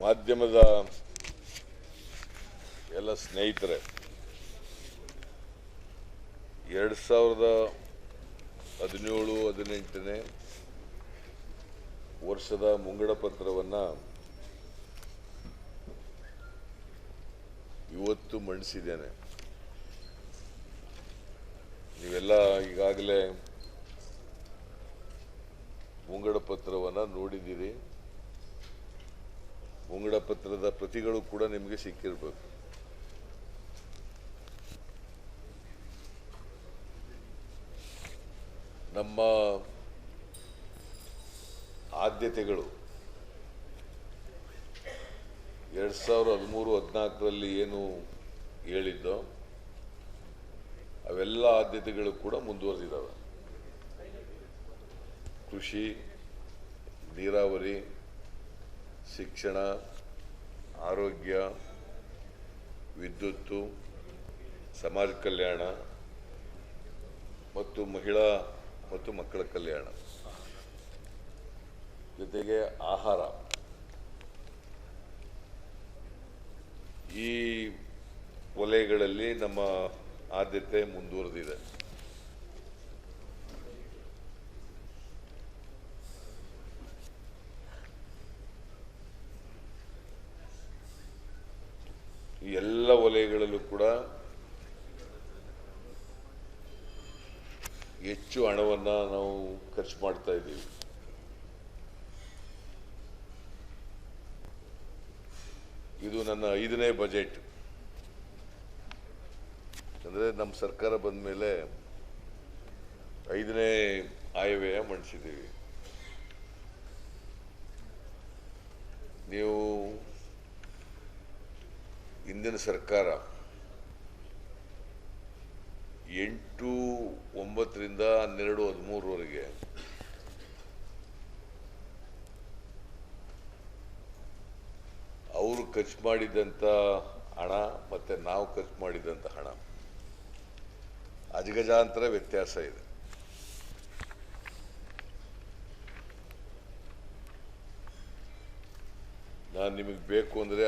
ಮಾಧ್ಯಮದ ಎಲ್ಲ ಸ್ನೇಹಿತರೆ, 2017-18ನೇ ವರ್ಷದ ಮುಂಗಡ ಪತ್ರವನ್ನು ಇವತ್ತು ಮಂಡಿಸಿದ್ದೇನೆ. ನೀವೆಲ್ಲ ಈಗಾಗಲೇ ಮುಂಗಡ ಪತ್ರವನ್ನು ನೋಡಿದ್ದೀರಿ. ಮುಂಗಡ ಪತ್ರದ ಪ್ರತಿಗಳು ಕೂಡ ನಿಮಗೆ ಸಿಕ್ಕಿರಬೇಕು. ನಮ್ಮ ಆದ್ಯತೆಗಳು 2013-14ರಲ್ಲಿ ಏನು ಹೇಳಿದ್ದೋ ಅವೆಲ್ಲ ಆದ್ಯತೆಗಳು ಕೂಡ ಮುಂದುವರೆದಿದ್ದಾವೆ. ಕೃಷಿ, ನೀರಾವರಿ, ಶಿಕ್ಷಣ, ಆರೋಗ್ಯ, ವಿದ್ಯುತ್ತು, ಸಮಾಜ ಕಲ್ಯಾಣ ಮತ್ತು ಮಹಿಳಾ ಮತ್ತು ಮಕ್ಕಳ ಕಲ್ಯಾಣ, ಜೊತೆಗೆ ಆಹಾರ, ಈ ವಲಯಗಳಲ್ಲಿ ನಮ್ಮ ಆದ್ಯತೆ ಮುಂದುವರೆದಿದೆ. ಈ ಎಲ್ಲ ವಲಯಗಳಲ್ಲೂ ಕೂಡ ಹೆಚ್ಚು ಹಣವನ್ನು ನಾವು ಖರ್ಚು ಮಾಡ್ತಾ ಇದ್ದೀವಿ. ಇದು ನನ್ನ 5ನೇ ಬಜೆಟ್. ಅಂದರೆ ನಮ್ಮ ಸರ್ಕಾರ ಬಂದ ಮೇಲೆ 5ನೇ ಆಯವ್ಯಯ ಮಂಡಿಸಿದ್ದೀವಿ. ನೀವು ಹಿಂದಿನ ಸರ್ಕಾರ 8-9ರಿಂದ 12-13ವರೆಗೆ ಅವರು ಖರ್ಚು ಮಾಡಿದಂಥ ಹಣ ಮತ್ತು ನಾವು ಖರ್ಚು ಮಾಡಿದಂಥ ಹಣ ಅಜಗಜಾಂತರ ವ್ಯತ್ಯಾಸ ಇದೆ. ನಾನು ನಿಮಗೆ ಬೇಕು ಅಂದರೆ